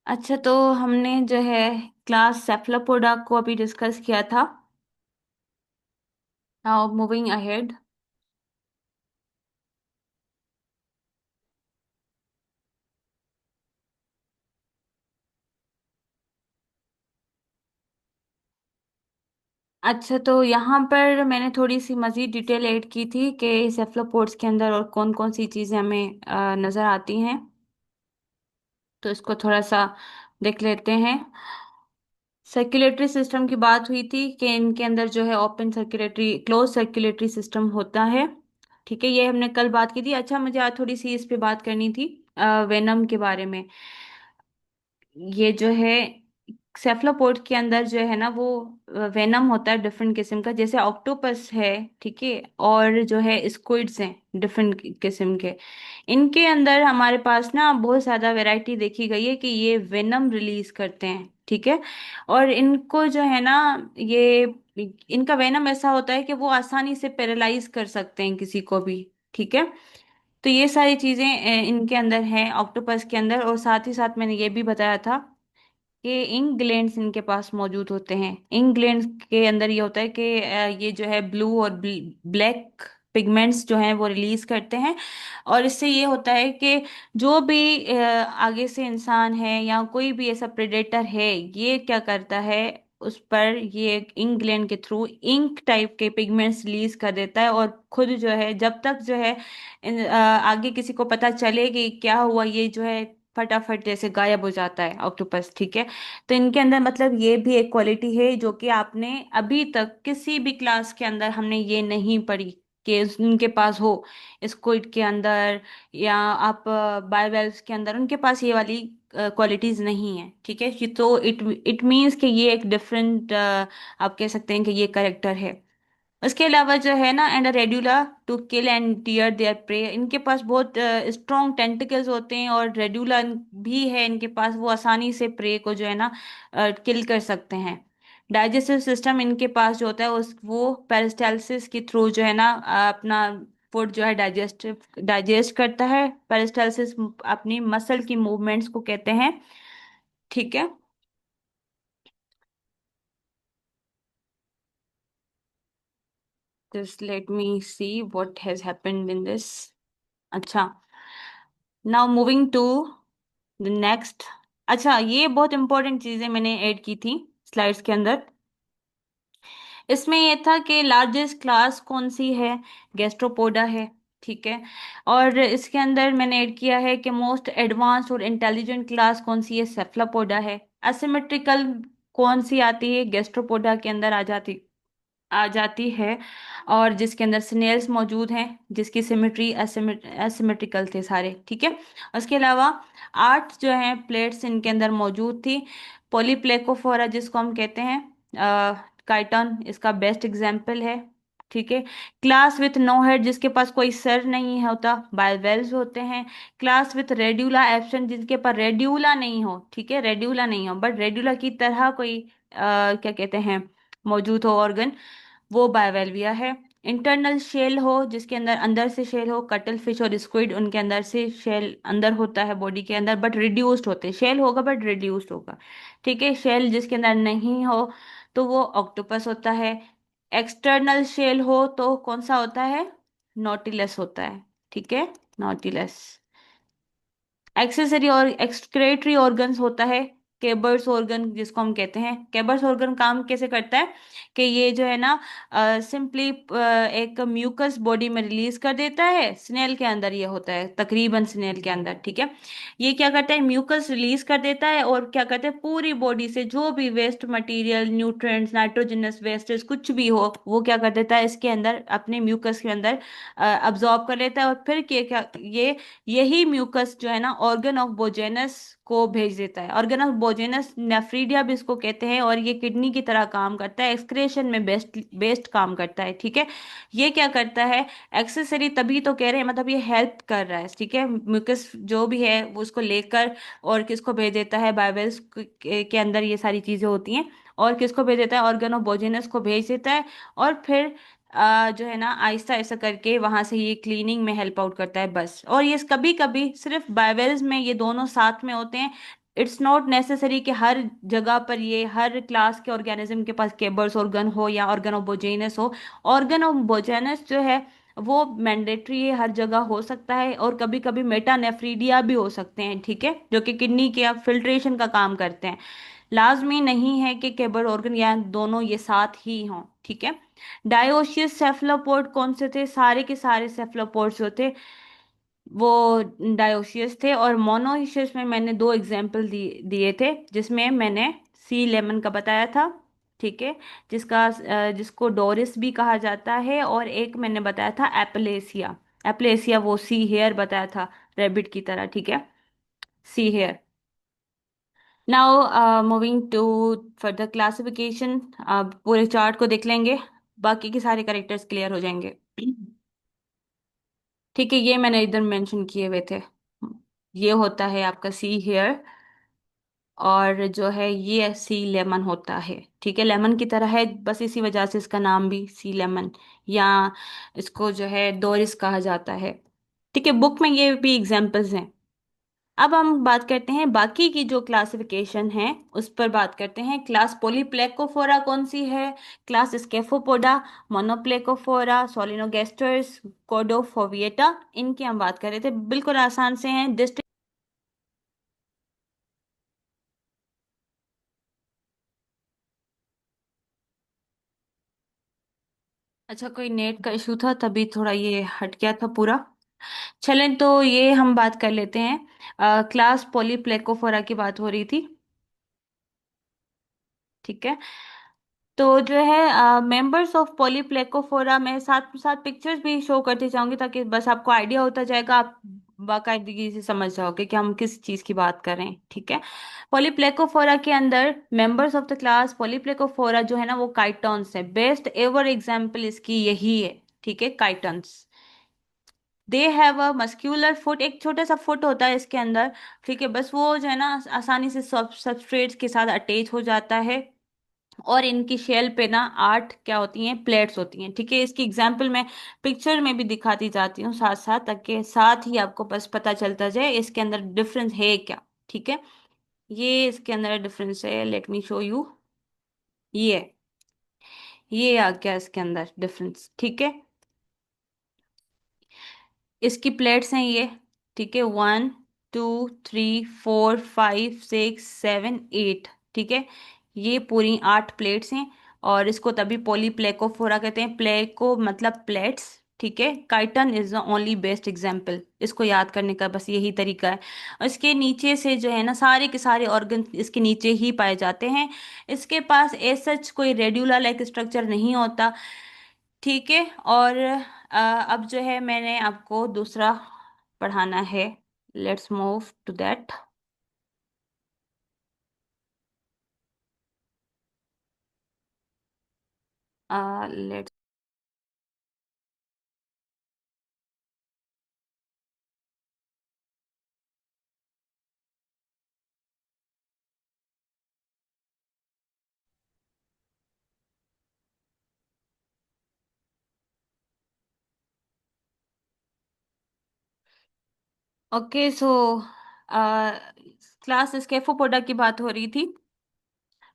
अच्छा, तो हमने जो है क्लास सेफलोपोडा को अभी डिस्कस किया था। Now moving ahead. अच्छा, तो यहाँ पर मैंने थोड़ी सी मज़ीद डिटेल ऐड की थी कि सेफलोपोड्स के अंदर और कौन कौन सी चीज़ें हमें नज़र आती हैं। तो इसको थोड़ा सा देख लेते हैं। सर्कुलेटरी सिस्टम की बात हुई थी कि इनके अंदर जो है open circulatory, close circulatory system होता है। ठीक है, ये हमने कल बात की थी। अच्छा, मुझे आज थोड़ी सी इस पे बात करनी थी, वेनम के बारे में। ये जो है सेफलोपोड के अंदर जो है ना वो वेनम होता है डिफरेंट किस्म का, जैसे ऑक्टोपस है। ठीक है, और जो है स्क्विड्स हैं डिफरेंट किस्म के। इनके अंदर हमारे पास ना बहुत ज़्यादा वैरायटी देखी गई है कि ये वेनम रिलीज करते हैं। ठीक है, और इनको जो है ना, ये इनका वेनम ऐसा होता है कि वो आसानी से पैरालाइज कर सकते हैं किसी को भी। ठीक है, तो ये सारी चीजें इनके अंदर हैं ऑक्टोपस के अंदर। और साथ ही साथ मैंने ये भी बताया था कि इंक ग्लैंड्स इनके पास मौजूद होते हैं। इंक ग्लैंड्स के अंदर ये होता है कि ये जो है ब्लू और ब्लैक पिगमेंट्स जो हैं वो रिलीज करते हैं। और इससे ये होता है कि जो भी आगे से इंसान है या कोई भी ऐसा प्रेडेटर है, ये क्या करता है, उस पर ये इंक ग्लैंड के थ्रू इंक टाइप के पिगमेंट्स रिलीज कर देता है। और खुद जो है जब तक जो है आगे किसी को पता चले कि क्या हुआ, ये जो है फटाफट जैसे गायब हो जाता है ऑक्टोपस। ठीक है, तो इनके अंदर मतलब ये भी एक क्वालिटी है जो कि आपने अभी तक किसी भी क्लास के अंदर हमने ये नहीं पढ़ी कि उनके पास हो। स्क्विड के अंदर या आप बायवेल्व्स के अंदर उनके पास ये वाली क्वालिटीज नहीं है। ठीक है, तो इट इट मीन्स कि ये एक डिफरेंट, आप कह सकते हैं कि ये करेक्टर है। उसके अलावा जो है ना, and radula to kill and tear their prey, इनके पास बहुत स्ट्रॉन्ग टेंटिकल्स होते हैं। और रेड्यूला भी है इनके पास, वो आसानी से प्रे को जो है ना किल कर सकते हैं। डाइजेस्टिव सिस्टम इनके पास जो होता है उस वो पेरिस्टालसिस के थ्रू जो है ना अपना फूड जो है डाइजेस्ट करता है। पेरिस्टालसिस अपनी मसल की मूवमेंट्स को कहते हैं। ठीक है, just let me see what has happened in this. अच्छा, now moving to the next. अच्छा, ये बहुत इंपॉर्टेंट चीजें मैंने ऐड की थी स्लाइड्स के अंदर। इसमें ये था कि लार्जेस्ट क्लास कौन सी है, गैस्ट्रोपोडा है। ठीक है, और इसके अंदर मैंने ऐड किया है कि मोस्ट एडवांस्ड और इंटेलिजेंट क्लास कौन सी है, सेफलापोडा है। असिमेट्रिकल कौन सी आती है, गैस्ट्रोपोडा के अंदर आ जाती है। और जिसके अंदर स्नेल्स मौजूद हैं, जिसकी सिमेट्री एसिमेट्रिकल थे सारे। ठीक है, उसके अलावा 8 जो है प्लेट्स इनके अंदर मौजूद थी। पॉलीप्लेकोफोरा जिसको हम कहते हैं, काइटन इसका बेस्ट एग्जाम्पल है। ठीक है, क्लास विथ नो हेड जिसके पास कोई सर नहीं होता, बायवेल्व्स होते हैं। क्लास विथ रेड्यूला एब्सेंट जिनके पास रेड्यूला नहीं हो, ठीक है, रेड्यूला नहीं हो बट रेड्यूला की तरह कोई क्या कहते हैं मौजूद हो ऑर्गन, वो बायवेल्विया है। इंटरनल शेल हो जिसके अंदर अंदर से शेल हो, कटल फिश और स्क्विड उनके अंदर से शेल अंदर होता है बॉडी के अंदर बट रिड्यूस्ड होते हैं, शेल होगा बट रिड्यूस्ड होगा। ठीक है, शेल जिसके अंदर नहीं हो तो वो ऑक्टोपस होता है। एक्सटर्नल शेल हो तो कौन सा होता है, नॉटिलस होता है। ठीक है, नॉटिलस। एक्सेसरी और एक्सक्रेटरी ऑर्गन्स होता है, केबर्स ऑर्गन जिसको हम कहते हैं। केबर्स ऑर्गन काम कैसे करता है कि ये जो है ना सिंपली एक म्यूकस बॉडी में रिलीज कर देता है। स्नेल के अंदर ये होता है, तकरीबन स्नेल के अंदर। ठीक है, ये क्या करता है, म्यूकस रिलीज कर देता है और क्या करता है, पूरी बॉडी से जो भी waste material, nutrients, nitrogenous wastage कुछ भी हो, वो क्या कर देता है इसके अंदर अपने म्यूकस के अंदर अब्जॉर्ब कर लेता है। और फिर क्या ये यही म्यूकस जो है ना ऑर्गन ऑफ बोजेनस को भेज देता है। ऑर्गन ऑफ बोजेनस नेफ्रीडिया भी इसको कहते हैं, और ये किडनी की तरह काम करता है, एक्सक्रेशन में बेस्ट बेस्ट काम करता है। ठीक है, ये क्या करता है, एक्सेसरी तभी तो कह रहे हैं, मतलब ये हेल्प कर रहा है। ठीक है, म्यूकस जो भी है वो उसको लेकर और किसको भेज देता है, बाइवेल्स के अंदर ये सारी चीजें होती हैं। और किसको भेज देता है, ऑर्गन ऑफ बोजेनस को भेज देता है। और फिर जो है ना आहिस्ता आहिस्ता करके वहां से ये क्लीनिंग में हेल्प आउट करता है बस। और ये कभी कभी सिर्फ बायवेल्स में ये दोनों साथ में होते हैं। इट्स नॉट नेसेसरी कि हर जगह पर ये हर क्लास के ऑर्गेनिज्म के पास केबर्स ऑर्गन हो या ऑर्गेनोबोजेनस हो। ऑर्गेनोबोजेनस जो है वो मैंडेटरी है, हर जगह हो सकता है। और कभी कभी मेटानेफ्रीडिया भी हो सकते हैं, ठीक है, जो कि किडनी के फिल्ट्रेशन का काम करते हैं। लाजमी नहीं है कि केबल ऑर्गन या दोनों ये साथ ही हों, ठीक है। डायोशियस सेफलोपोड कौन से थे? सारे के सारे सेफलोपोड्स जो थे वो डायोशियस थे। और मोनोइशियस में मैंने दो एग्जाम्पल दिए थे, जिसमें मैंने सी लेमन का बताया था, ठीक है, जिसको डोरिस भी कहा जाता है। और एक मैंने बताया था एप्लेसिया। एप्लेसिया वो सी हेयर बताया था, रेबिट की तरह, ठीक है, see here. Now moving to further classification. अब पूरे चार्ट को देख लेंगे, बाकी के सारे करेक्टर्स क्लियर हो जाएंगे। ठीक है, ये मैंने इधर मेंशन किए हुए थे। ये होता है आपका सी हेयर, और जो है ये सी लेमन होता है, ठीक है, लेमन की तरह है, बस इसी वजह से इसका नाम भी सी लेमन, या इसको जो है डोरिस कहा जाता है। ठीक है, बुक में ये भी एग्जांपल्स हैं। अब हम बात करते हैं बाकी की जो क्लासिफिकेशन है, उस पर बात करते हैं। क्लास पोलीप्लेकोफोरा कौन सी है? क्लास स्केफोपोडा, मोनोप्लेकोफोरा, सोलिनोगेस्टर्स, कोडोफोविएटा, इनकी हम बात कर रहे थे। बिल्कुल आसान से हैं। डिस्ट्रिक्ट। अच्छा, कोई नेट का इशू था तभी थोड़ा ये हट गया था पूरा। चलें, तो ये हम बात कर लेते हैं। क्लास पोलीप्लेकोफोरा की बात हो रही थी, ठीक है। तो जो है मेंबर्स ऑफ पॉलीप्लेकोफोरा, मैं साथ साथ पिक्चर्स भी शो करती जाऊंगी ताकि बस आपको आइडिया होता जाएगा, आप बाकायदगी से समझ जाओगे कि हम किस चीज की बात कर रहे हैं, ठीक है। पॉलीप्लेकोफोरा के अंदर मेंबर्स ऑफ द क्लास पॉलीप्लेकोफोरा जो है ना वो काइटॉन्स है। बेस्ट एवर एग्जाम्पल इसकी यही है, ठीक है, chitons. They have a muscular foot, एक छोटा सा फुट होता है इसके अंदर, ठीक है, बस वो जो है ना आसानी से सब सबस्ट्रेट्स के साथ अटैच हो जाता है। और इनकी शेल पे ना 8 क्या होती हैं, प्लेट्स होती हैं, ठीक है। इसकी एग्जाम्पल मैं पिक्चर में भी दिखाती जाती हूँ साथ साथ, ताकि साथ ही आपको बस पता चलता जाए इसके अंदर डिफरेंस है क्या, ठीक है। ये इसके अंदर डिफरेंस है, लेट मी शो यू। ये ये आ गया इसके अंदर डिफरेंस, ठीक है। इसकी प्लेट्स हैं ये, ठीक है, 1 2 3 4 5 6 7 8, ठीक है, ये पूरी 8 प्लेट्स हैं। और इसको तभी पॉलीप्लेकोफोरा कहते हैं। प्लेको मतलब प्लेट्स, ठीक है। Chiton is the only best example, इसको याद करने का बस यही तरीका है। और इसके नीचे से जो है ना सारे के सारे ऑर्गन इसके नीचे ही पाए जाते हैं। इसके पास एज सच कोई रेड्यूला लाइक स्ट्रक्चर नहीं होता, ठीक है। और अब जो है मैंने आपको दूसरा पढ़ाना है। Let's move to that. Let's okay, so class scaphopoda की बात हो रही थी।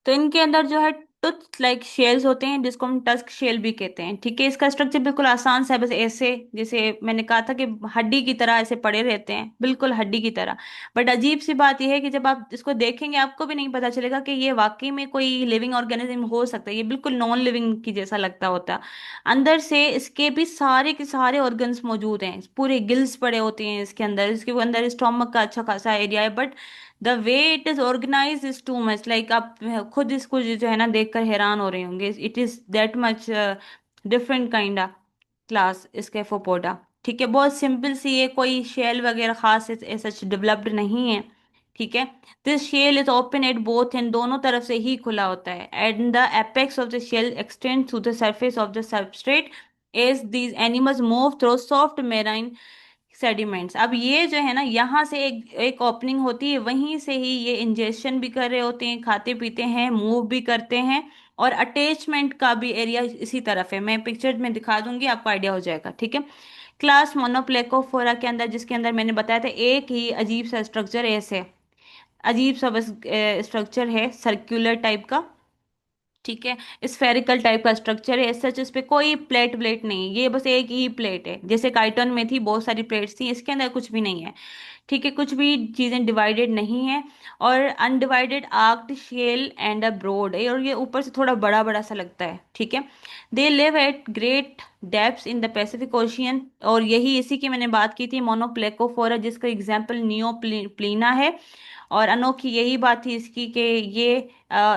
तो इनके अंदर जो है टूथ लाइक शेल्स होते हैं, जिसको हम टस्क शेल भी कहते हैं, ठीक है। इसका स्ट्रक्चर बिल्कुल आसान सा है, बस ऐसे जैसे मैंने कहा था कि हड्डी की तरह ऐसे पड़े रहते हैं, बिल्कुल हड्डी की तरह। बट अजीब सी बात यह है कि जब आप इसको देखेंगे आपको भी नहीं पता चलेगा कि ये वाकई में कोई लिविंग ऑर्गेनिज्म हो सकता है। ये बिल्कुल नॉन लिविंग की जैसा लगता होता है। अंदर से इसके भी सारे के सारे ऑर्गन्स मौजूद हैं, पूरे गिल्स पड़े होते हैं इसके अंदर। इसके अंदर स्टोमक का अच्छा खासा एरिया है, but the way it is organise is too much like, आप खुद इसको जो है ना देखकर हैरान हो रहे होंगे। It is that much different kind of class scaphopoda, ठीक है। बहुत सिंपल सी, ये कोई शेल वगैरह खास सच डेवलप्ड नहीं है, ठीक है। This shell is open at both end, दोनों तरफ से ही खुला होता है। And the apex of the shell extend to the surface of the substrate as these animals move through soft marine sediments. अब ये जो है ना यहाँ से एक एक ओपनिंग होती है, वहीं से ही ये इंजेक्शन भी कर रहे होते हैं, खाते पीते हैं, मूव भी करते हैं। और अटैचमेंट का भी एरिया इसी तरफ है, मैं पिक्चर में दिखा दूंगी, आपको आइडिया हो जाएगा, ठीक है। क्लास मोनोप्लेकोफोरा के अंदर, जिसके अंदर मैंने बताया था एक ही अजीब सा स्ट्रक्चर ऐसे, अजीब सा बस स्ट्रक्चर है सर्कुलर टाइप का, ठीक है, स्फेरिकल टाइप का स्ट्रक्चर है, सच इस पे कोई प्लेट प्लेट नहीं है, ये बस एक ही प्लेट है, जैसे काइटन में थी बहुत सारी प्लेट्स थी, इसके अंदर कुछ भी नहीं है, ठीक है, कुछ भी चीजें डिवाइडेड नहीं है। और undivided arched shell and a broad है, और ये ऊपर से थोड़ा बड़ा बड़ा सा लगता है, ठीक है। They live at great depths in the Pacific ocean, और यही इसी की मैंने बात की थी मोनोप्लेकोफोरा, जिसका एग्जाम्पल नियोप्लीना है। और अनोखी यही बात थी इसकी कि ये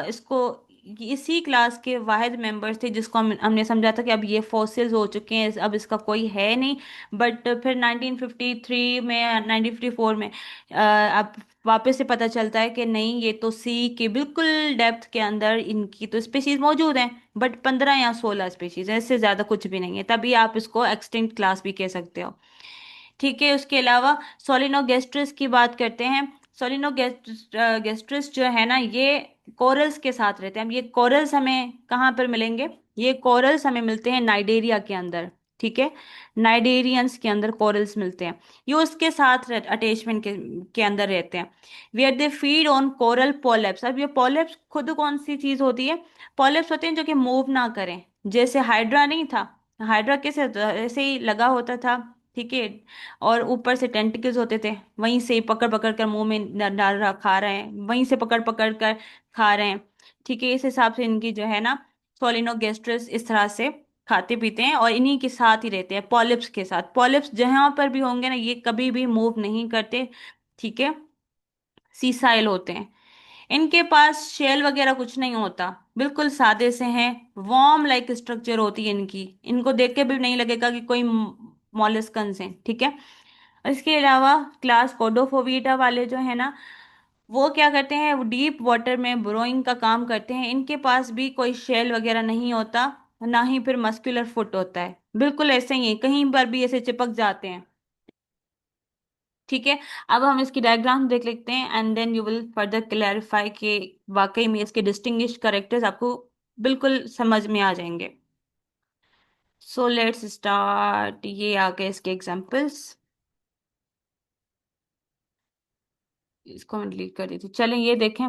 इसको इसी क्लास के वाहिद मेंबर्स थे जिसको हमने समझा था कि अब ये फॉसिल्स हो चुके हैं, अब इसका कोई है नहीं। बट फिर 1953 में 1954 में अब वापस से पता चलता है कि नहीं, ये तो सी के बिल्कुल डेप्थ के अंदर इनकी तो स्पीशीज मौजूद हैं, बट 15 या 16 स्पीशीज है, इससे ज्यादा कुछ भी नहीं है, तभी आप इसको एक्सटिंक्ट क्लास भी कह सकते हो, ठीक है। उसके अलावा सोलिनोगेस्ट्रिस की बात करते हैं। सोलिनोगेस्ट्रिस जो है ना, ये कोरल्स के साथ रहते हैं। अब ये कोरल्स हमें कहाँ पर मिलेंगे? ये कोरल्स हमें मिलते हैं नाइडेरिया के अंदर, ठीक है, नाइडेरियंस के अंदर कोरल्स मिलते हैं, ये उसके साथ अटैचमेंट के अंदर रहते हैं। Where they feed on coral polyps. अब ये पॉलिप्स खुद कौन सी चीज होती है? पॉलिप्स होते हैं जो कि मूव ना करें, जैसे हाइड्रा नहीं था, हाइड्रा कैसे होता? ऐसे ही लगा होता था, ठीक है, और ऊपर से टेंटिकल्स होते थे, वहीं से पकड़ पकड़ कर मुंह में डाल रहा, खा रहे हैं, वहीं से पकड़ पकड़ कर खा रहे हैं, ठीक है। इस हिसाब से इनकी जो है ना सोलिनोगेस्ट्रस इस तरह से खाते पीते हैं, और इन्हीं के साथ ही रहते हैं पॉलिप्स के साथ। पॉलिप्स जहां पर भी होंगे ना, ये कभी भी मूव नहीं करते, ठीक है, सीसाइल होते हैं। इनके पास शेल वगैरह कुछ नहीं होता, बिल्कुल सादे से हैं, वॉर्म लाइक स्ट्रक्चर होती है इनकी, इनको देख के भी नहीं लगेगा कि कोई मॉलस्कन्स हैं, ठीक है। इसके अलावा क्लास कोडोफोविटा वाले जो है ना, वो क्या करते हैं, वो डीप वाटर में ब्रोइंग का काम करते हैं, इनके पास भी कोई शेल वगैरह नहीं होता, ना ही फिर मस्कुलर फुट होता है, बिल्कुल ऐसे ही है, कहीं पर भी ऐसे चिपक जाते हैं, ठीक है। अब हम इसकी डायग्राम देख लेते हैं, and then you will further clarify कि वाकई में इसके डिस्टिंग्विश करेक्टर्स आपको बिल्कुल समझ में आ जाएंगे। सो लेट्स स्टार्ट, ये आ गए इसके एग्जांपल्स, इसको मैं डिलीट कर दी थी, चलें ये देखें।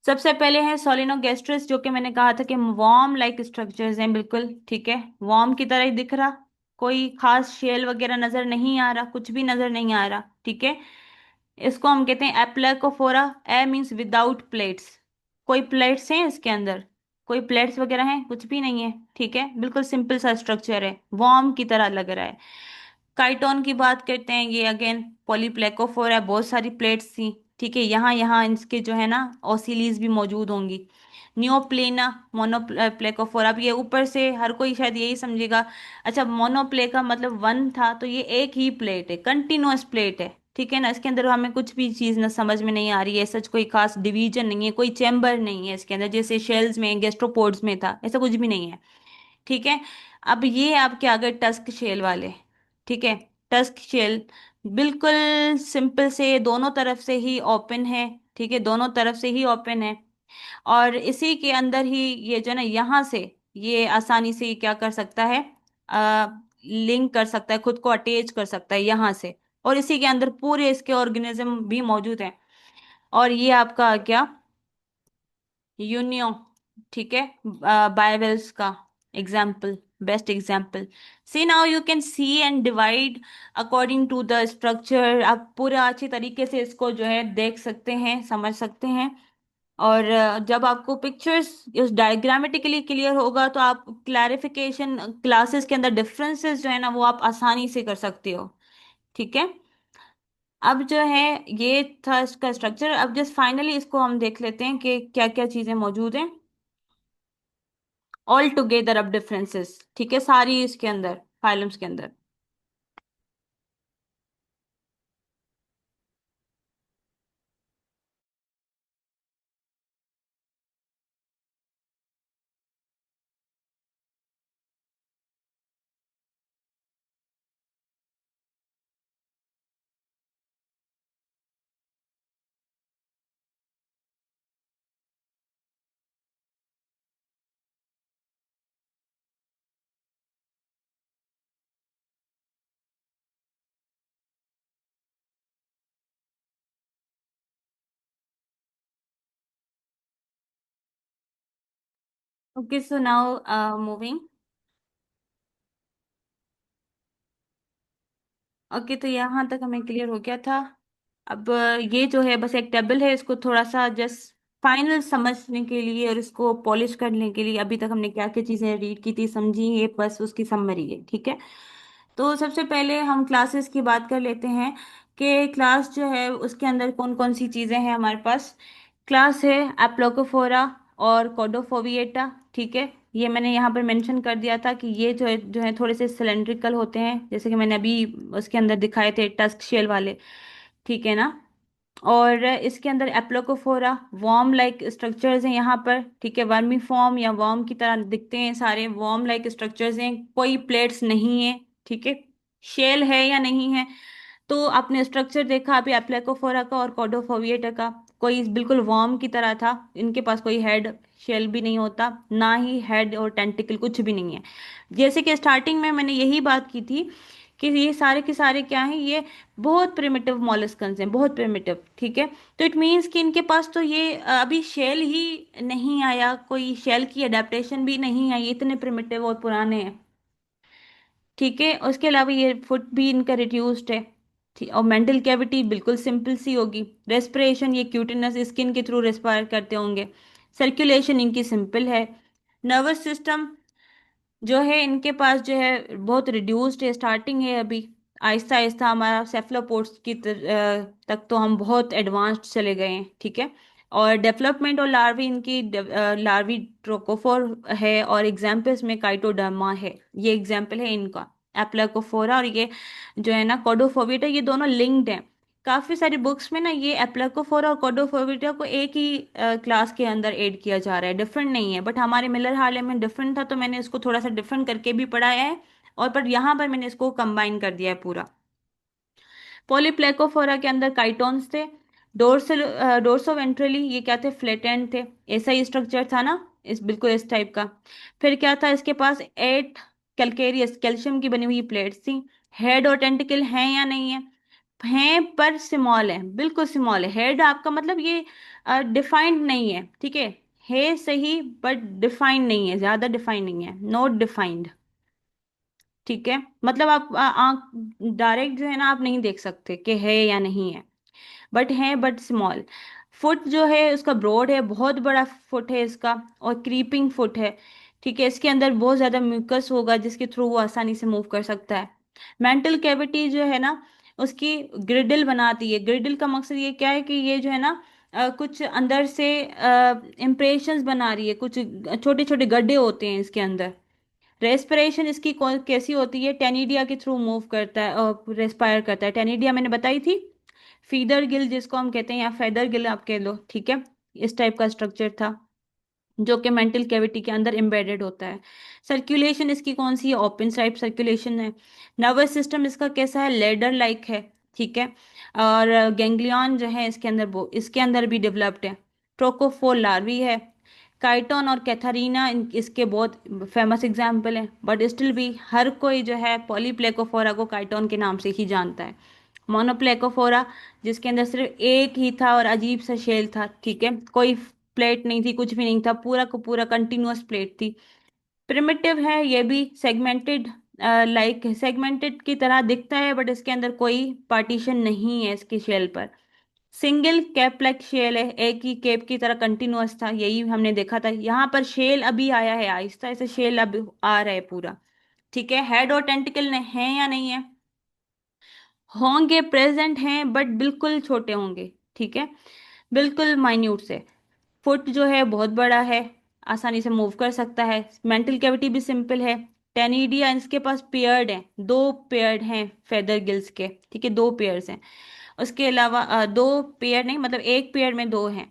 सबसे पहले है सोलिनोगेस्ट्रस, जो कि मैंने कहा था कि वॉर्म लाइक स्ट्रक्चर्स हैं, बिल्कुल ठीक है, वॉर्म की तरह ही दिख रहा, कोई खास शेल वगैरह नजर नहीं आ रहा, कुछ भी नजर नहीं आ रहा, ठीक है। इसको हम कहते हैं एप्लेकोफोरा। ए मीन्स विदाउट प्लेट्स, कोई प्लेट्स हैं इसके अंदर? कोई प्लेट्स वगैरह हैं? कुछ भी नहीं है, ठीक है, बिल्कुल सिंपल सा स्ट्रक्चर है, वॉर्म की तरह लग रहा है। काइटोन की बात करते हैं, ये अगेन पॉलीप्लेकोफोरा, बहुत सारी प्लेट्स थी, ठीक है, यहाँ यहाँ इसके जो है ना ओसिलीज भी मौजूद होंगी। नियोप्लेना, मोनोप्लेकोफोरा, अब ये ऊपर से हर कोई शायद यही समझेगा, अच्छा मोनोप्ले का मतलब वन था, तो ये एक ही प्लेट है, कंटिन्यूअस प्लेट है, ठीक है ना, इसके अंदर हमें कुछ भी चीज ना समझ में नहीं आ रही है, सच कोई खास डिवीजन नहीं है, कोई चैम्बर नहीं है इसके अंदर, जैसे शेल्स में गैस्ट्रोपोड्स में था, ऐसा कुछ भी नहीं है, ठीक है। अब ये आपके आ गए टस्क शेल वाले, ठीक है, टस्क शेल बिल्कुल सिंपल से दोनों तरफ से ही ओपन है, ठीक है, दोनों तरफ से ही ओपन है, और इसी के अंदर ही ये जो है ना, यहाँ से ये आसानी से क्या कर सकता है, लिंक कर सकता है, खुद को अटैच कर सकता है यहाँ से, और इसी के अंदर पूरे इसके ऑर्गेनिज्म भी मौजूद हैं। और ये आपका क्या, यूनियो, ठीक है, बाइबल्स का example, best example. See now you can see and divide according to the structure, आप पूरा अच्छी तरीके से इसको जो है देख सकते हैं, समझ सकते हैं। और जब आपको पिक्चर्स उस डायग्रामेटिकली क्लियर होगा, तो आप क्लैरिफिकेशन क्लासेस के अंदर डिफरेंसेस जो है ना, वो आप आसानी से कर सकते हो, ठीक है। अब जो है ये था इसका स्ट्रक्चर, अब जस्ट फाइनली इसको हम देख लेते हैं कि क्या क्या चीजें मौजूद हैं। ऑल टुगेदर अब डिफरेंसेस, ठीक है, सारी इसके अंदर फाइलम्स के अंदर। Okay, so now moving. Okay, तो यहाँ तक हमें क्लियर हो गया था। अब ये जो है बस एक टेबल है, इसको थोड़ा सा जस्ट फाइनल समझने के लिए और इसको पॉलिश करने के लिए अभी तक हमने क्या क्या चीजें रीड की थी, समझी, ये बस उसकी समरी है, ठीक है। तो सबसे पहले हम क्लासेस की बात कर लेते हैं कि क्लास जो है उसके अंदर कौन कौन सी चीजें हैं हमारे पास। क्लास है एप्लोकोफोरा और कोडोफोविएटा, ठीक है। ये मैंने यहाँ पर मेंशन कर दिया था कि ये जो है थोड़े से सिलेंड्रिकल होते हैं, जैसे कि मैंने अभी उसके अंदर दिखाए थे टस्क शेल वाले, ठीक है ना। और इसके अंदर एप्लोकोफोरा वर्म लाइक स्ट्रक्चर्स हैं यहाँ पर, ठीक है। वर्मी फॉर्म या वर्म की तरह दिखते हैं, सारे वर्म लाइक स्ट्रक्चर्स हैं, कोई प्लेट्स नहीं है, ठीक है। शेल है या नहीं है, तो आपने स्ट्रक्चर देखा अभी एप्लेकोफोरा का और कॉडोफोविएटा का, कोई बिल्कुल वर्म की तरह था, इनके पास कोई हेड शेल भी नहीं होता, ना ही हेड और टेंटिकल कुछ भी नहीं है। जैसे कि स्टार्टिंग में मैंने यही बात की थी कि ये सारे के सारे क्या हैं, ये बहुत प्रिमिटिव मॉलस्कन्स हैं, बहुत प्रिमिटिव, ठीक है। तो इट मीन्स कि इनके पास तो ये अभी शेल ही नहीं आया, कोई शेल की अडेप्टेशन भी नहीं आई, इतने प्रिमिटिव और पुराने हैं, ठीक है। उसके अलावा ये फुट भी इनका रिड्यूस्ड है, ठीक। और मेंटल कैविटी बिल्कुल सिंपल सी होगी। रेस्पिरेशन ये क्यूटिनस स्किन के थ्रू रेस्पायर करते होंगे। सर्कुलेशन इनकी सिंपल है। नर्वस सिस्टम जो है इनके पास जो है बहुत रिड्यूस्ड है, स्टार्टिंग है अभी। आहिस्ता आहिस्ता हमारा सेफलोपोड्स तक तो हम बहुत एडवांस्ड चले गए हैं, ठीक है। और डेवलपमेंट और लार्वी इनकी लार्वी ट्रोकोफोर है, और एग्जाम्पल्स में काइटोडर्मा है, ये एग्जाम्पल है इनका, एप्लाकोफोरा। और ये जो है ना कोडोफोविटा, ये दोनों लिंक्ड हैं। काफी सारी बुक्स में ना ये एप्लाकोफोरा और कोडोफोविटा को एक ही क्लास के अंदर ऐड किया जा रहा है, डिफरेंट नहीं है, बट हमारे मिलर हार्ले में डिफरेंट था, तो मैंने इसको थोड़ा सा डिफरेंट करके भी पढ़ाया है, और पर यहाँ पर मैंने इसको कंबाइन कर दिया है पूरा। पॉलीप्लेकोफोरा के अंदर काइटोन्स थे। डोर्सल डोर्सोवेंट्रली ये क्या थे, फ्लैटेंड थे। ऐसा ही स्ट्रक्चर था ना, इस बिल्कुल इस टाइप का। फिर क्या था, इसके पास 8 कैलकेरियस कैल्शियम की बनी हुई प्लेट्स थी। हेड और टेंटिकल हैं या नहीं है, हैं पर स्मॉल है, बिल्कुल स्मॉल है। हेड आपका मतलब ये डिफाइंड नहीं है, ठीक है सही, बट डिफाइंड नहीं है, ज्यादा डिफाइंड नहीं है, नॉट डिफाइंड, ठीक है। मतलब आप आंख डायरेक्ट जो है ना आप नहीं देख सकते कि है या नहीं है, बट है, बट स्मॉल। फुट जो है उसका ब्रॉड है, बहुत बड़ा फुट है इसका, और क्रीपिंग फुट है, ठीक है। इसके अंदर बहुत ज्यादा म्यूकस होगा जिसके थ्रू वो आसानी से मूव कर सकता है। मेंटल कैविटी जो है ना उसकी ग्रिडल बनाती है। ग्रिडल का मकसद ये क्या है कि ये जो है ना कुछ अंदर से इम्प्रेशंस बना रही है, कुछ छोटे छोटे गड्ढे होते हैं इसके अंदर। रेस्पिरेशन इसकी कैसी होती है, टेनिडिया के थ्रू मूव करता है और रेस्पायर करता है। टेनिडिया मैंने बताई थी, फीदर गिल जिसको हम कहते हैं, या फेदर गिल आप कह लो, ठीक है। इस टाइप का स्ट्रक्चर था जो कि मेंटल कैविटी के अंदर एम्बेडेड होता है। सर्कुलेशन इसकी कौन सी है, ओपन टाइप सर्कुलेशन है। नर्वस सिस्टम इसका कैसा है, लेडर लाइक है, ठीक है। और गैंग्लियन जो है इसके अंदर, वो इसके अंदर भी डेवलप्ड है। ट्रोकोफोर लार्वी है। काइटोन और कैथरीना इसके बहुत फेमस एग्जाम्पल हैं, बट स्टिल भी हर कोई जो है पॉलीप्लेकोफोरा को काइटोन के नाम से ही जानता है। मोनोप्लेकोफोरा जिसके अंदर सिर्फ एक ही था और अजीब सा शेल था, ठीक है, कोई प्लेट नहीं थी, कुछ भी नहीं था, पूरा को पूरा कंटिन्यूअस प्लेट थी। प्रिमिटिव है ये भी, सेगमेंटेड, लाइक सेगमेंटेड की तरह दिखता है, बट इसके अंदर कोई पार्टीशन नहीं है इसके शेल पर। सिंगल कैप लाइक शेल है, एक ही केप की तरह कंटिन्यूअस था, यही हमने देखा था। यहाँ पर शेल अभी आया है, आहिस्ता ऐसे शेल अब आ रहा है पूरा, ठीक है। हेड और टेंटिकल है या नहीं है, होंगे, प्रेजेंट हैं, बट बिल्कुल छोटे होंगे, ठीक है, बिल्कुल माइन्यूट से। फुट जो है बहुत बड़ा है, आसानी से मूव कर सकता है। मेंटल कैविटी भी सिंपल है। टेनिडिया इसके पास पेयर्ड है, दो पेयर्ड हैं फेदर गिल्स के, ठीक है, दो पेयर्स हैं। उसके अलावा दो पेयर नहीं, मतलब एक पेयर में दो हैं।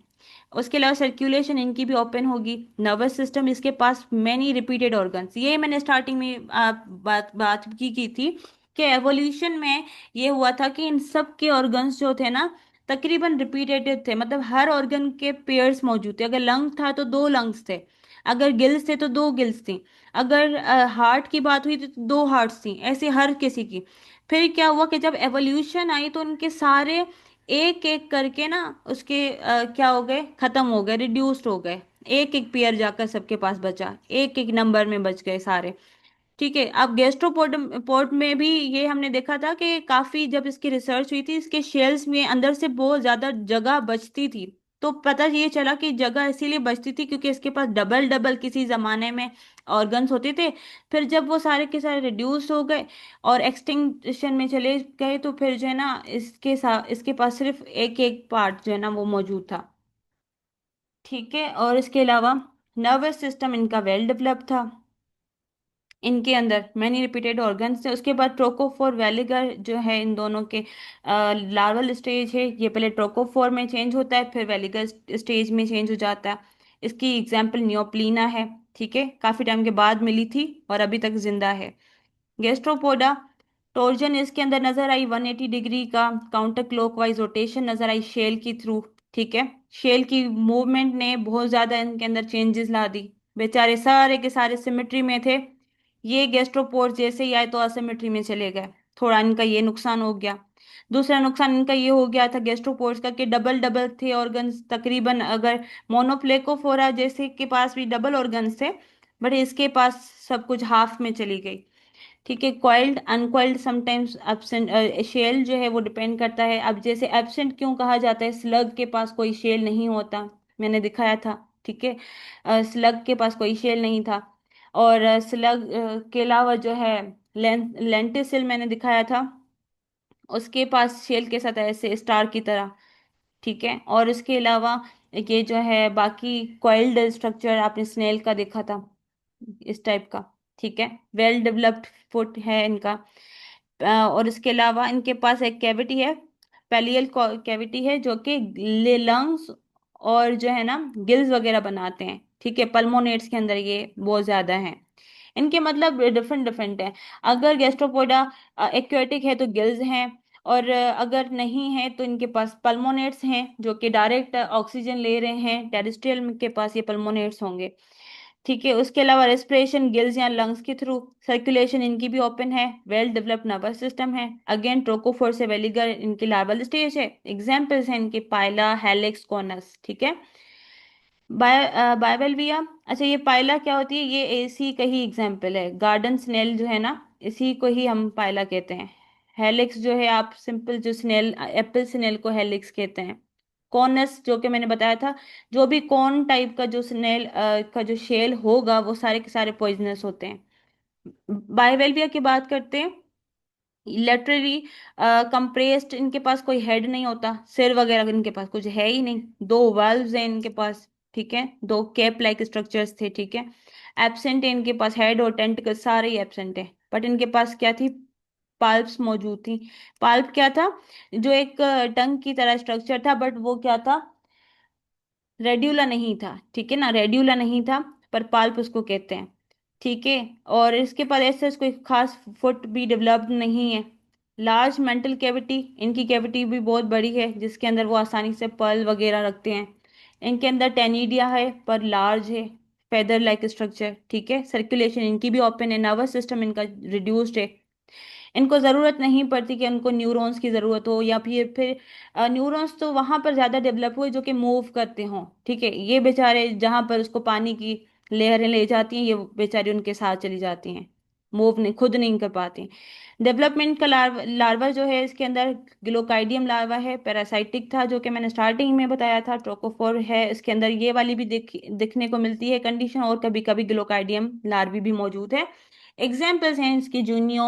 उसके अलावा सर्कुलेशन इनकी भी ओपन होगी। नर्वस सिस्टम इसके पास मैनी रिपीटेड ऑर्गन्स, ये मैंने स्टार्टिंग में बात बात की थी कि एवोल्यूशन में ये हुआ था कि इन सब के ऑर्गन्स जो थे ना तकरीबन रिपीटेड थे, मतलब हर ऑर्गन के पेयर्स मौजूद थे। अगर लंग था तो दो लंग्स थे, अगर गिल्स थे तो दो गिल्स थी, अगर हार्ट की बात हुई तो दो हार्ट्स थी, ऐसे हर किसी की। फिर क्या हुआ कि जब एवोल्यूशन आई तो उनके सारे एक एक करके ना उसके क्या हो गए, खत्म हो गए, रिड्यूस्ड हो गए, एक एक पेयर जाकर सबके पास बचा, एक एक नंबर में बच गए सारे। ठीक है, अब गैस्ट्रोपोड पोर्ट में भी ये हमने देखा था कि काफी, जब इसकी रिसर्च हुई थी, इसके शेल्स में अंदर से बहुत ज्यादा जगह बचती थी। तो पता ये चला कि जगह इसीलिए बचती थी क्योंकि इसके पास डबल डबल किसी जमाने में ऑर्गन्स होते थे। फिर जब वो सारे के सारे रिड्यूस हो गए और एक्सटिंक्शन में चले गए, तो फिर जो है ना इसके साथ इसके पास सिर्फ एक एक पार्ट जो है ना वो मौजूद था। ठीक है, और इसके अलावा नर्वस सिस्टम इनका वेल डेवलप था। इनके अंदर मैनी रिपीटेड ऑर्गन्स थे। उसके बाद ट्रोकोफोर वेलिगर जो है इन दोनों के लार्वल स्टेज है, ये पहले ट्रोकोफोर में चेंज होता है फिर वेलिगर स्टेज में चेंज हो जाता है। इसकी एग्जाम्पल नियोप्लीना है। ठीक है, काफी टाइम के बाद मिली थी और अभी तक जिंदा है। गैस्ट्रोपोडा टोर्जन इसके अंदर नजर आई, 180 डिग्री का काउंटर क्लॉकवाइज रोटेशन नजर आई शेल की थ्रू। ठीक है, शेल की मूवमेंट ने बहुत ज्यादा इनके अंदर चेंजेस ला दी। बेचारे सारे के सारे सिमेट्री में थे, ये गैस्ट्रोपोड जैसे ही आए तो असिमेट्री में चले गए। थोड़ा इनका ये नुकसान हो गया। दूसरा नुकसान इनका ये हो गया था गैस्ट्रोपोड्स का कि डबल डबल थे ऑर्गन्स तकरीबन। अगर मोनोप्लेकोफोरा जैसे के पास भी डबल ऑर्गन्स थे, बट इसके पास सब कुछ हाफ में चली गई। ठीक है, coiled uncoiled sometimes absent shell जो है वो डिपेंड करता है। अब जैसे एब्सेंट क्यों कहा जाता है, स्लग के पास कोई शेल नहीं होता, मैंने दिखाया था। ठीक है, स्लग के पास कोई शेल नहीं था। और स्लग के अलावा जो है लेंटिसिल मैंने दिखाया था, उसके पास शेल के साथ ऐसे स्टार की तरह। ठीक है, और इसके अलावा ये जो है बाकी कॉइल्ड स्ट्रक्चर आपने स्नेल का देखा था, इस टाइप का। ठीक है, वेल डेवलप्ड फुट है इनका। और इसके अलावा इनके पास एक कैविटी है, पेलियल कैविटी है, जो कि लंग्स और जो है ना गिल्स वगैरह बनाते हैं। ठीक है, पल्मोनेट्स के अंदर ये बहुत ज्यादा है। इनके मतलब डिफरेंट डिफरेंट है। अगर गैस्ट्रोपोडा एक्वेटिक है तो गिल्स हैं, और अगर नहीं है तो इनके पास पल्मोनेट्स हैं जो कि डायरेक्ट ऑक्सीजन ले रहे हैं। टेरेस्ट्रियल के पास ये पल्मोनेट्स होंगे। ठीक है, उसके अलावा रेस्पिरेशन गिल्स या लंग्स के थ्रू, सर्कुलेशन इनकी भी ओपन है, वेल डेवलप्ड नर्वस सिस्टम है। अगेन ट्रोकोफोर से वेलिगर इनकी लार्वल स्टेज है। एग्जाम्पल्स हैं इनके पाइला, हेलिक्स, कॉनस। ठीक है, बायबेलविया, अच्छा ये पाइला क्या होती है, ये इसी का ही एग्जाम्पल है। गार्डन स्नेल जो है ना, इसी को ही हम पाइला कहते हैं। हेलिक्स जो है, आप सिंपल जो स्नेल, एप्पल स्नेल को हेलिक्स कहते हैं। कॉनस जो कि मैंने बताया था, जो भी कॉर्न टाइप का जो स्नेल का जो शेल होगा वो सारे के सारे पॉइजनस होते हैं। बायबेलविया की बात करते हैं। लेटरली कंप्रेस्ड, इनके पास कोई हेड नहीं होता, सिर वगैरह इनके पास कुछ है ही नहीं। दो वाल्व्स हैं इनके पास। ठीक है, दो कैप लाइक स्ट्रक्चर्स थे। ठीक है, एब्सेंट है इनके पास, हेड और टेंटिकल सारे ही एब्सेंट है। बट इनके पास क्या थी, पाल्प्स मौजूद थी। पाल्प क्या था, जो एक टंग की तरह स्ट्रक्चर था, बट वो क्या था, रेड्यूला नहीं था। ठीक है ना, रेड्यूला नहीं था, पर पाल्प उसको कहते हैं। ठीक है, और इसके पास ऐसे कोई खास फुट भी डेवलप्ड नहीं है। लार्ज मेंटल कैविटी, इनकी कैविटी भी बहुत बड़ी है जिसके अंदर वो आसानी से पर्ल वगैरह रखते हैं। इनके अंदर टेनिडिया है पर लार्ज है, फेदर लाइक स्ट्रक्चर। ठीक है, सर्कुलेशन इनकी भी ओपन है, नर्वस सिस्टम इनका रिड्यूस्ड है। इनको जरूरत नहीं पड़ती कि उनको न्यूरॉन्स की जरूरत हो, या फिर न्यूरॉन्स तो वहां पर ज्यादा डेवलप हुए जो कि मूव करते हों। ठीक है, ये बेचारे जहां पर उसको पानी की लहरें ले जाती हैं, ये बेचारी उनके साथ चली जाती हैं, मूव नहीं, खुद नहीं कर पाती। डेवलपमेंट का लार्वा जो है इसके अंदर ग्लोकाइडियम लार्वा है, पैरासाइटिक था जो कि मैंने स्टार्टिंग में बताया था। ट्रोकोफोर है, इसके अंदर ये वाली भी दिखने को मिलती है कंडीशन, और कभी कभी ग्लोकाइडियम लार्वी भी मौजूद है। एग्जाम्पल्स हैं इसके जूनियो,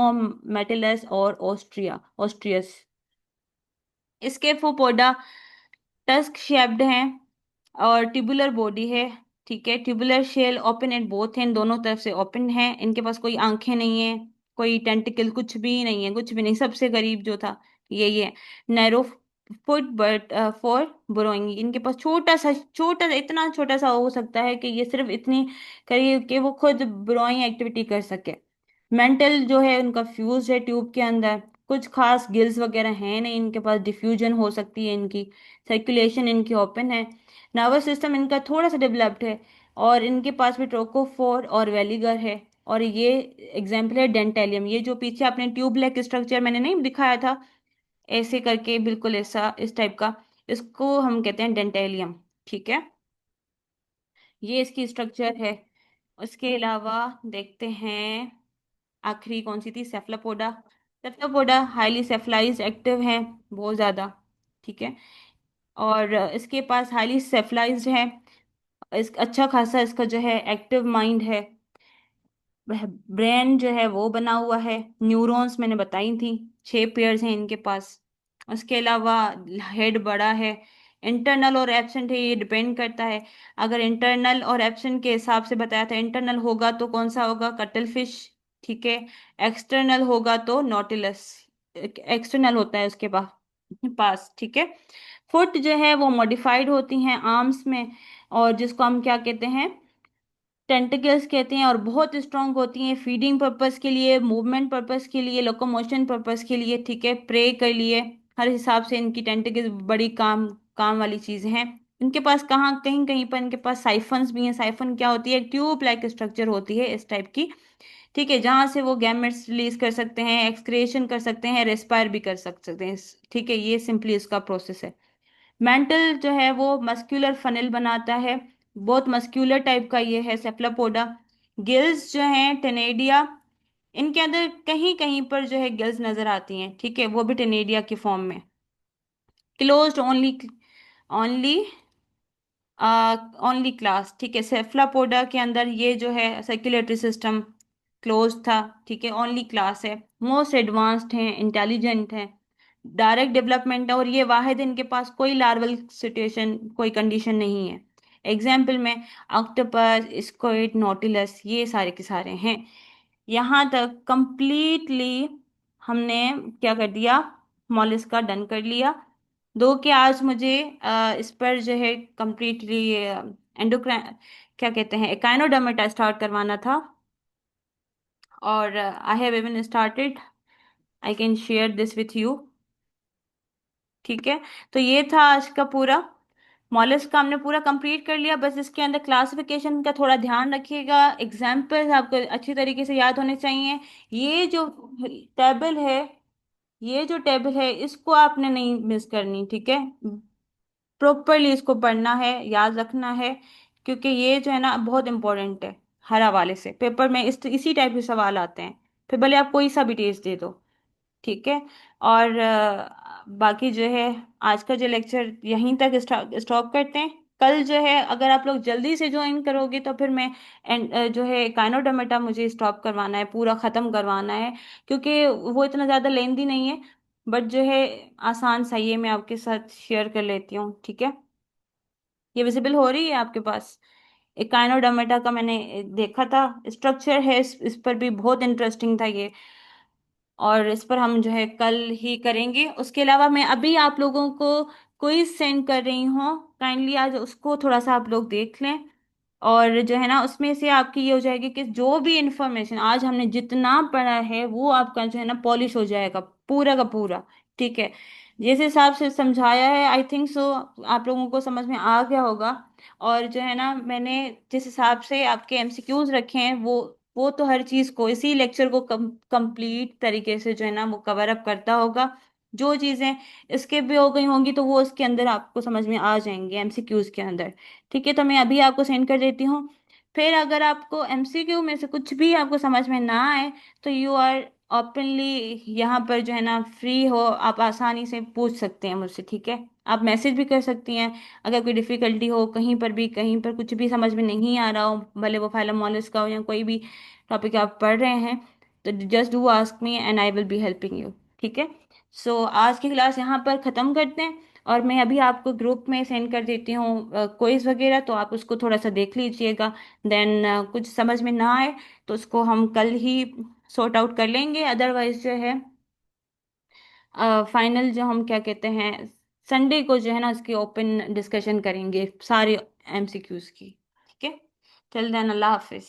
मेटिलस और ऑस्ट्रियस। इसके फोपोडा टस्क शेप्ड हैं और ट्यूबुलर बॉडी है। ठीक है, tubular shell open end both हैं, दोनों तरफ से ओपन है। इनके पास कोई आंखें नहीं है, कोई टेंटिकल कुछ भी नहीं है, कुछ भी नहीं। सबसे करीब जो था यही है। नैरो फुट बट फॉर ब्रोइंग, इनके पास छोटा सा, इतना छोटा सा हो सकता है कि ये सिर्फ इतनी करीब कि वो खुद ब्रोइंग एक्टिविटी कर सके। मेंटल जो है उनका फ्यूज है ट्यूब के अंदर। कुछ खास गिल्स वगैरह हैं नहीं इनके पास, डिफ्यूजन हो सकती है इनकी। सर्कुलेशन इनकी ओपन है। नर्वस सिस्टम इनका थोड़ा सा डेवलप्ड है, और इनके पास भी ट्रोकोफोर और वेलिगर है। और ये एग्जाम्पल है डेंटेलियम, ये जो पीछे आपने ट्यूब लाइक स्ट्रक्चर मैंने नहीं दिखाया था, ऐसे करके बिल्कुल ऐसा इस टाइप का, इसको हम कहते हैं डेंटेलियम। ठीक है, ये इसकी स्ट्रक्चर है। उसके अलावा देखते हैं आखिरी कौन सी थी, सेफलोपोडा। सेफलोपोडा हाईली सेफलाइज्ड एक्टिव है, बहुत ज्यादा। ठीक है। और इसके पास हाईली सेफलाइज्ड है। इस अच्छा खासा इसका जो है एक्टिव माइंड है। ब्रेन जो है वो बना हुआ है। न्यूरॉन्स मैंने बताई थी, 6 पेयर्स हैं इनके पास। उसके अलावा हेड बड़ा है। इंटरनल और एब्सेंट है, ये डिपेंड करता है। अगर इंटरनल और एब्सेंट के हिसाब से बताया था, इंटरनल होगा तो कौन सा होगा, कटल फिश। ठीक है। एक्सटर्नल होगा तो नॉटिलस। एक्सटर्नल होता है उसके पास। ठीक है। फुट जो है वो मॉडिफाइड होती हैं आर्म्स में, और जिसको हम क्या कहते हैं, टेंटिकल्स कहते हैं, और बहुत स्ट्रांग होती हैं फीडिंग पर्पस के लिए, मूवमेंट पर्पस के लिए, लोकोमोशन पर्पस के लिए। ठीक है, प्रे के लिए। हर हिसाब से इनकी टेंटिकल्स बड़ी काम काम वाली चीजें हैं। इनके पास कहाँ कहीं कहीं पर इनके पास साइफन्स भी हैं। साइफन क्या होती है, ट्यूब लाइक स्ट्रक्चर होती है इस टाइप की। ठीक है, जहां से वो गैमेट्स रिलीज कर सकते हैं, एक्सक्रिएशन कर सकते हैं, रेस्पायर भी कर सकते हैं। ठीक है, ये सिंपली इसका प्रोसेस है। मेंटल जो है वो मस्क्यूलर फनल बनाता है। बहुत मस्क्यूलर टाइप का ये है सेफलोपोडा। गिल्स जो हैं टेनेडिया, इनके अंदर कहीं कहीं पर जो है गिल्स नजर आती हैं। ठीक है, वो भी टेनेडिया की फॉर्म में। Closed only, only only class. ठीक है, सेफलापोडा के अंदर ये जो है सर्कुलेटरी सिस्टम क्लोज था। ठीक है, ओनली क्लास है। मोस्ट एडवांस्ड हैं, इंटेलिजेंट हैं, डायरेक्ट डेवलपमेंट है, और ये वाहिद इनके पास कोई लार्वल सिचुएशन, कोई कंडीशन नहीं है। एग्जाम्पल में ऑक्टोपस, स्क्विड, नोटिलस, ये सारे के सारे हैं। यहाँ तक कंप्लीटली हमने क्या कर दिया, मॉलिस्क का डन कर लिया। दो कि आज मुझे इस पर जो है कंप्लीटली एंडोक्राइन, क्या कहते हैं, एकाइनोडर्मेटा स्टार्ट करवाना था। और I have even started, I can share this with you. ठीक है। तो ये था आज का पूरा मॉलस्क का, हमने पूरा कंप्लीट कर लिया। बस इसके अंदर क्लासिफिकेशन का थोड़ा ध्यान रखिएगा, एग्जाम्पल्स आपको अच्छी तरीके से याद होने चाहिए। ये जो टेबल है, ये जो टेबल है इसको आपने नहीं मिस करनी। ठीक है, प्रॉपरली इसको पढ़ना है, याद रखना है, क्योंकि ये जो है ना बहुत इंपॉर्टेंट है। हर हवाले से पेपर में इसी टाइप के सवाल आते हैं, फिर भले आप कोई सा भी टेस्ट दे दो। ठीक है। और बाकी जो है आज का जो लेक्चर यहीं तक स्टॉप करते हैं। कल जो है अगर आप लोग जल्दी से ज्वाइन करोगे तो फिर मैं जो है काइनोडोमेटा मुझे स्टॉप करवाना है, पूरा ख़त्म करवाना है, क्योंकि वो इतना ज़्यादा लेंदी नहीं है। बट जो है आसान सही है, मैं आपके साथ शेयर कर लेती हूँ। ठीक है, ये विजिबल हो रही है आपके पास। एकाइनोडर्मेटा का मैंने देखा था स्ट्रक्चर है, इस पर भी बहुत इंटरेस्टिंग था ये। और इस पर हम जो है कल ही करेंगे। उसके अलावा मैं अभी आप लोगों को क्विज सेंड कर रही हूँ, काइंडली आज उसको थोड़ा सा आप लोग देख लें। और जो है ना उसमें से आपकी ये हो जाएगी कि जो भी इंफॉर्मेशन आज हमने जितना पढ़ा है वो आपका जो है ना पॉलिश हो जाएगा पूरा का पूरा। ठीक है, जिस हिसाब से समझाया है आई थिंक सो आप लोगों को समझ में आ गया होगा। और जो है ना मैंने जिस हिसाब से आपके एमसीक्यूज रखे हैं वो तो हर चीज को इसी लेक्चर को कंप्लीट तरीके से जो है ना वो कवर अप करता होगा। जो चीजें इसके भी हो गई होंगी तो वो इसके अंदर आपको समझ में आ जाएंगे एमसीक्यूज के अंदर। ठीक है, तो मैं अभी आपको सेंड कर देती हूँ। फिर अगर आपको एमसीक्यू में से कुछ भी आपको समझ में ना आए तो यू आर ओपनली यहाँ पर जो है ना फ्री हो, आप आसानी से पूछ सकते हैं मुझसे। ठीक है, आप मैसेज भी कर सकती हैं। अगर कोई डिफिकल्टी हो कहीं पर भी, कहीं पर कुछ भी समझ में नहीं आ रहा हो, भले वो फाइलम मॉलिस का हो या कोई भी टॉपिक आप पढ़ रहे हैं, तो just do ask me and I will be helping you. ठीक है, सो आज की क्लास यहाँ पर ख़त्म करते हैं। और मैं अभी आपको ग्रुप में सेंड कर देती हूँ क्विज वगैरह, तो आप उसको थोड़ा सा देख लीजिएगा। देन कुछ समझ में ना आए तो उसको हम कल ही सॉर्ट आउट कर लेंगे। अदरवाइज जो है फाइनल जो हम क्या कहते हैं संडे को जो है ना इसकी ओपन डिस्कशन करेंगे सारे एमसीक्यूज की। ठीक है, टिल देन अल्लाह हाफिज।